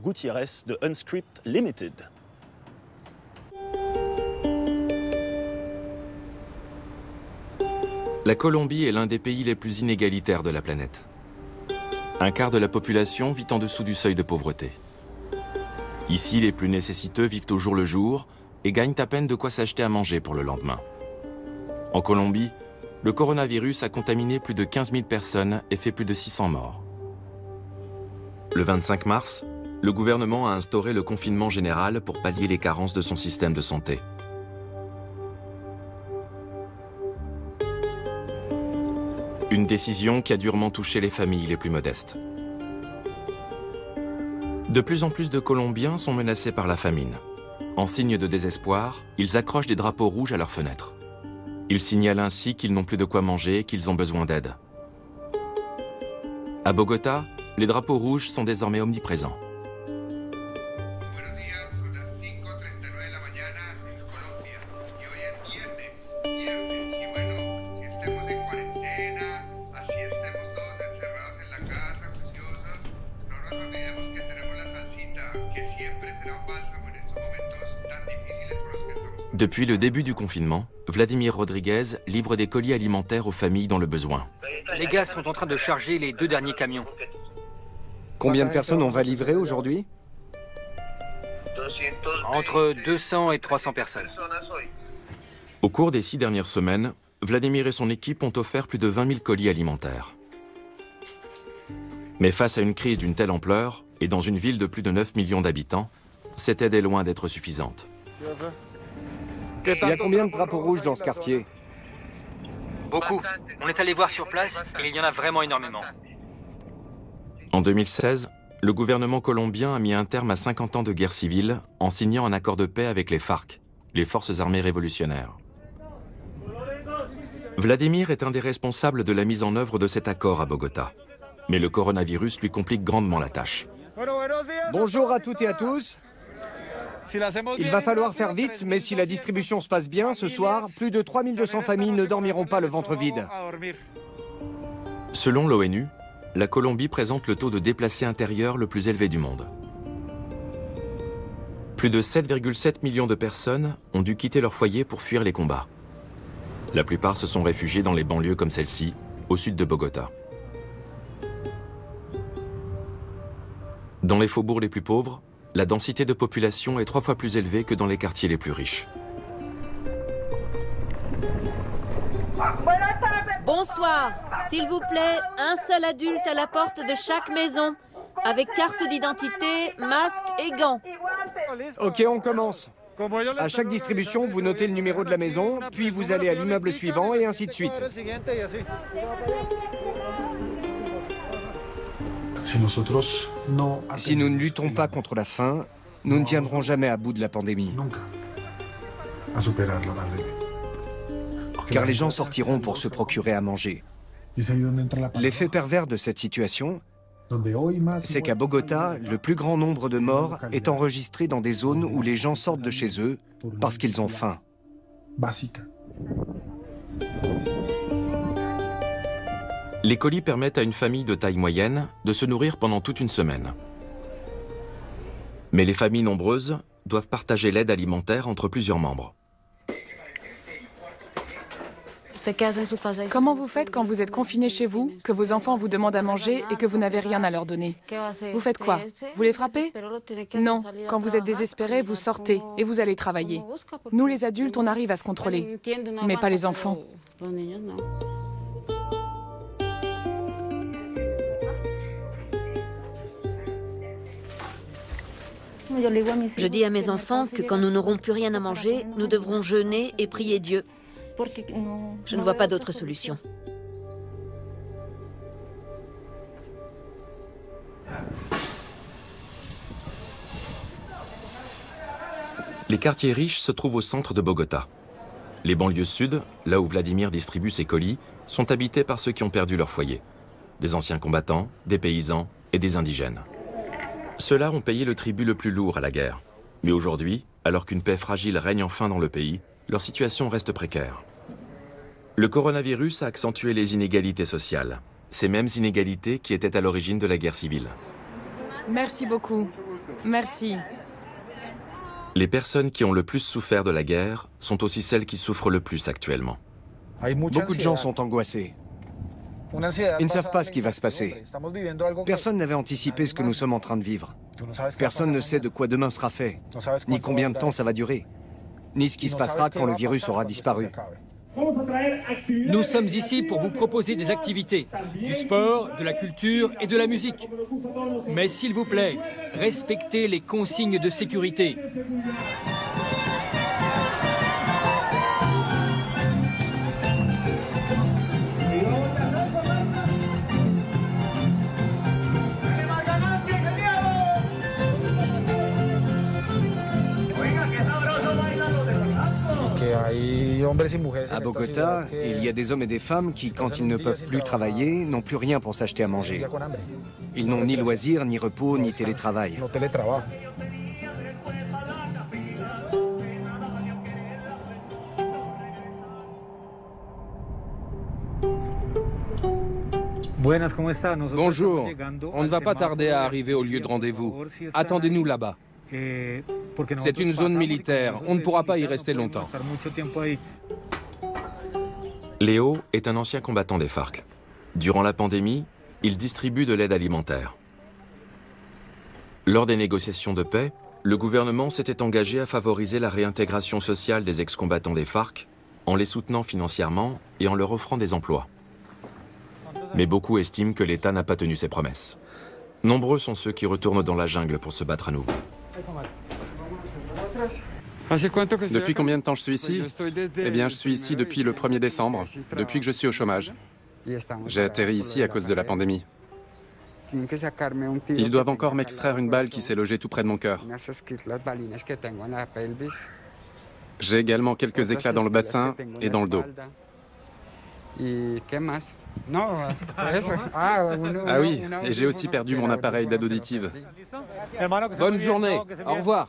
Gutiérrez de Unscript Limited. La Colombie est l'un des pays les plus inégalitaires de la planète. Un quart de la population vit en dessous du seuil de pauvreté. Ici, les plus nécessiteux vivent au jour le jour et gagnent à peine de quoi s'acheter à manger pour le lendemain. En Colombie, le coronavirus a contaminé plus de 15 000 personnes et fait plus de 600 morts. Le 25 mars, le gouvernement a instauré le confinement général pour pallier les carences de son système de santé. Une décision qui a durement touché les familles les plus modestes. De plus en plus de Colombiens sont menacés par la famine. En signe de désespoir, ils accrochent des drapeaux rouges à leurs fenêtres. Ils signalent ainsi qu'ils n'ont plus de quoi manger et qu'ils ont besoin d'aide. À Bogota, les drapeaux rouges sont désormais omniprésents. Depuis le début du confinement, Vladimir Rodriguez livre des colis alimentaires aux familles dans le besoin. Les gars sont en train de charger les 2 derniers camions. Combien de personnes on va livrer aujourd'hui? Entre 200 et 300 personnes. Au cours des 6 dernières semaines, Vladimir et son équipe ont offert plus de 20 000 colis alimentaires. Mais face à une crise d'une telle ampleur, et dans une ville de plus de 9 millions d'habitants, cette aide est loin d'être suffisante. Il y a combien de drapeaux rouges dans ce quartier? Beaucoup. On est allé voir sur place et il y en a vraiment énormément. En 2016, le gouvernement colombien a mis un terme à 50 ans de guerre civile en signant un accord de paix avec les FARC, les Forces armées révolutionnaires. Vladimir est un des responsables de la mise en œuvre de cet accord à Bogota. Mais le coronavirus lui complique grandement la tâche. Bonjour à toutes et à tous. Il va falloir faire vite, mais si la distribution se passe bien, ce soir, plus de 3200 familles ne dormiront pas le ventre vide. Selon l'ONU, la Colombie présente le taux de déplacés intérieurs le plus élevé du monde. Plus de 7,7 millions de personnes ont dû quitter leur foyer pour fuir les combats. La plupart se sont réfugiés dans les banlieues comme celle-ci, au sud de Bogota. Dans les faubourgs les plus pauvres, la densité de population est 3 fois plus élevée que dans les quartiers les plus riches. Bonsoir. S'il vous plaît, un seul adulte à la porte de chaque maison, avec carte d'identité, masque et gants. Ok, on commence. À chaque distribution, vous notez le numéro de la maison, puis vous allez à l'immeuble suivant et ainsi de suite. Si nous ne luttons pas contre la faim, nous ne viendrons jamais à bout de la pandémie. Car les gens sortiront pour se procurer à manger. L'effet pervers de cette situation, c'est qu'à Bogota, le plus grand nombre de morts est enregistré dans des zones où les gens sortent de chez eux parce qu'ils ont faim. Les colis permettent à une famille de taille moyenne de se nourrir pendant toute une semaine. Mais les familles nombreuses doivent partager l'aide alimentaire entre plusieurs membres. Comment vous faites quand vous êtes confiné chez vous, que vos enfants vous demandent à manger et que vous n'avez rien à leur donner? Vous faites quoi? Vous les frappez? Non. Quand vous êtes désespéré, vous sortez et vous allez travailler. Nous, les adultes, on arrive à se contrôler, mais pas les enfants. Je dis à mes enfants que quand nous n'aurons plus rien à manger, nous devrons jeûner et prier Dieu. Je ne vois pas d'autre solution. Les quartiers riches se trouvent au centre de Bogota. Les banlieues sud, là où Vladimir distribue ses colis, sont habitées par ceux qui ont perdu leur foyer. Des anciens combattants, des paysans et des indigènes. Ceux-là ont payé le tribut le plus lourd à la guerre. Mais aujourd'hui, alors qu'une paix fragile règne enfin dans le pays, leur situation reste précaire. Le coronavirus a accentué les inégalités sociales. Ces mêmes inégalités qui étaient à l'origine de la guerre civile. Merci beaucoup. Merci. Les personnes qui ont le plus souffert de la guerre sont aussi celles qui souffrent le plus actuellement. Beaucoup de gens sont angoissés. Ils ne savent pas ce qui va se passer. Personne n'avait anticipé ce que nous sommes en train de vivre. Personne ne sait de quoi demain sera fait, ni combien de temps ça va durer, ni ce qui se passera quand le virus aura disparu. Nous sommes ici pour vous proposer des activités, du sport, de la culture et de la musique. Mais s'il vous plaît, respectez les consignes de sécurité. À Bogota, il y a des hommes et des femmes qui, quand ils ne peuvent plus travailler, n'ont plus rien pour s'acheter à manger. Ils n'ont ni loisirs, ni repos, ni télétravail. Bonjour, on ne va pas tarder à arriver au lieu de rendez-vous. Attendez-nous là-bas. C'est une zone militaire, on ne pourra pas y rester longtemps. Léo est un ancien combattant des FARC. Durant la pandémie, il distribue de l'aide alimentaire. Lors des négociations de paix, le gouvernement s'était engagé à favoriser la réintégration sociale des ex-combattants des FARC en les soutenant financièrement et en leur offrant des emplois. Mais beaucoup estiment que l'État n'a pas tenu ses promesses. Nombreux sont ceux qui retournent dans la jungle pour se battre à nouveau. Depuis combien de temps je suis ici? Eh bien, je suis ici depuis le 1er décembre, depuis que je suis au chômage. J'ai atterri ici à cause de la pandémie. Ils doivent encore m'extraire une balle qui s'est logée tout près de mon cœur. J'ai également quelques éclats dans le bassin et dans le dos. Ah oui, et j'ai aussi perdu mon appareil d'aide auditive. Bonne journée, au revoir.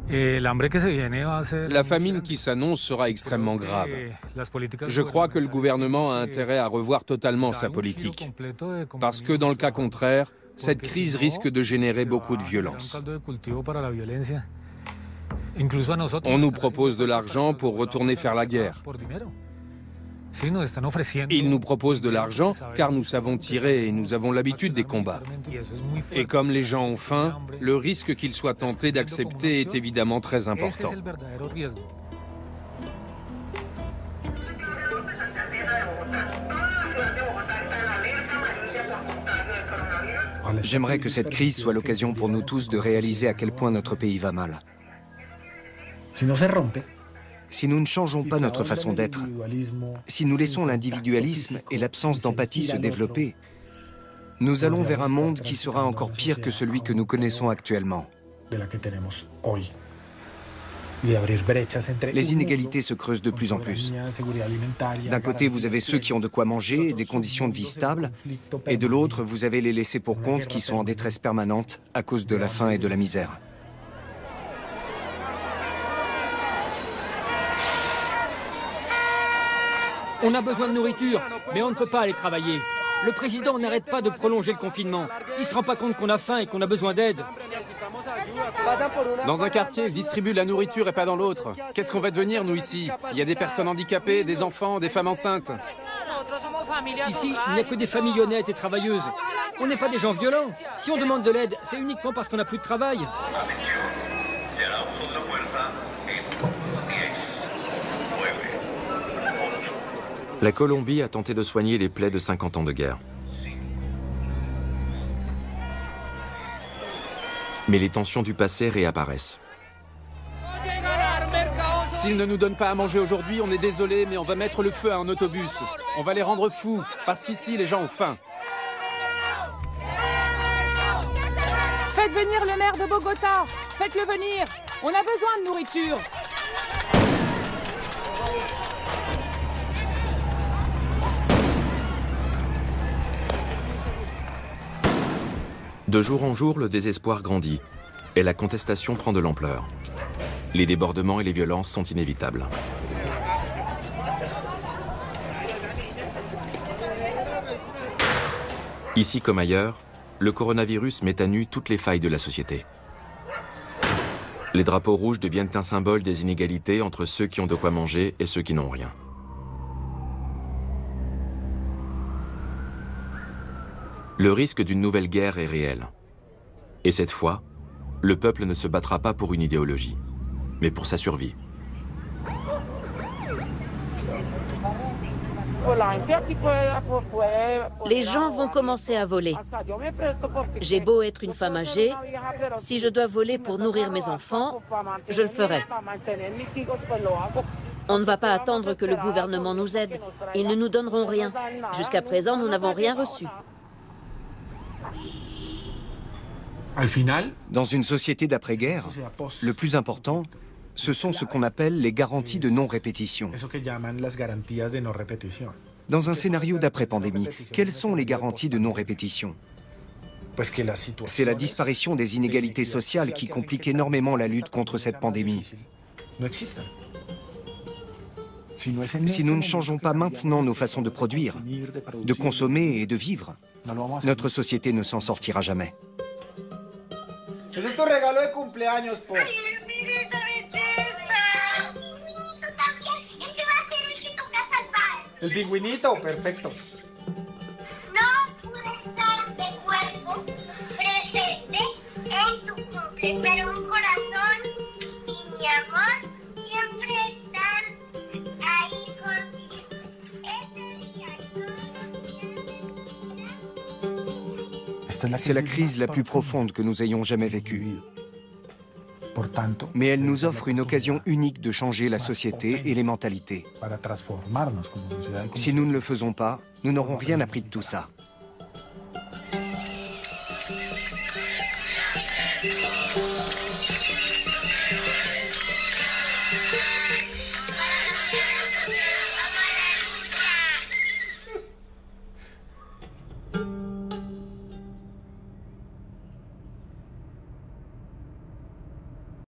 La famine qui s'annonce sera extrêmement grave. Je crois que le gouvernement a intérêt à revoir totalement sa politique. Parce que dans le cas contraire, cette crise risque de générer beaucoup de violence. On nous propose de l'argent pour retourner faire la guerre. Ils nous proposent de l'argent car nous savons tirer et nous avons l'habitude des combats. Et comme les gens ont faim, le risque qu'ils soient tentés d'accepter est évidemment très important. J'aimerais que cette crise soit l'occasion pour nous tous de réaliser à quel point notre pays va mal. Si nous ne changeons pas notre façon d'être, si nous laissons l'individualisme et l'absence d'empathie se développer, nous allons vers un monde qui sera encore pire que celui que nous connaissons actuellement. Les inégalités se creusent de plus en plus. D'un côté, vous avez ceux qui ont de quoi manger et des conditions de vie stables, et de l'autre, vous avez les laissés pour compte qui sont en détresse permanente à cause de la faim et de la misère. On a besoin de nourriture, mais on ne peut pas aller travailler. Le président n'arrête pas de prolonger le confinement. Il ne se rend pas compte qu'on a faim et qu'on a besoin d'aide. Dans un quartier, ils distribuent la nourriture et pas dans l'autre. Qu'est-ce qu'on va devenir, nous, ici? Il y a des personnes handicapées, des enfants, des femmes enceintes. Ici, il n'y a que des familles honnêtes et travailleuses. On n'est pas des gens violents. Si on demande de l'aide, c'est uniquement parce qu'on n'a plus de travail. La Colombie a tenté de soigner les plaies de 50 ans de guerre. Mais les tensions du passé réapparaissent. S'ils ne nous donnent pas à manger aujourd'hui, on est désolé, mais on va mettre le feu à un autobus. On va les rendre fous, parce qu'ici, les gens ont faim. Faites venir le maire de Bogota. Faites-le venir. On a besoin de nourriture. De jour en jour, le désespoir grandit et la contestation prend de l'ampleur. Les débordements et les violences sont inévitables. Ici comme ailleurs, le coronavirus met à nu toutes les failles de la société. Les drapeaux rouges deviennent un symbole des inégalités entre ceux qui ont de quoi manger et ceux qui n'ont rien. Le risque d'une nouvelle guerre est réel. Et cette fois, le peuple ne se battra pas pour une idéologie, mais pour sa survie. Les gens vont commencer à voler. J'ai beau être une femme âgée, si je dois voler pour nourrir mes enfants, je le ferai. On ne va pas attendre que le gouvernement nous aide. Ils ne nous donneront rien. Jusqu'à présent, nous n'avons rien reçu. Dans une société d'après-guerre, le plus important, ce sont ce qu'on appelle les garanties de non-répétition. Dans un scénario d'après-pandémie, quelles sont les garanties de non-répétition? C'est la disparition des inégalités sociales qui complique énormément la lutte contre cette pandémie. Si nous ne changeons pas maintenant nos façons de produire, de consommer et de vivre, notre société ne s'en sortira jamais. Ese es tu regalo de cumpleaños, Po. El pingüinito, perfecto. No pude estar de cuerpo presente en tu cumple, pero un corazón y mi amor siempre están ahí contigo. Ese día C'est la crise la plus profonde que nous ayons jamais vécue. Mais elle nous offre une occasion unique de changer la société et les mentalités. Si nous ne le faisons pas, nous n'aurons rien appris de tout ça. Thank you.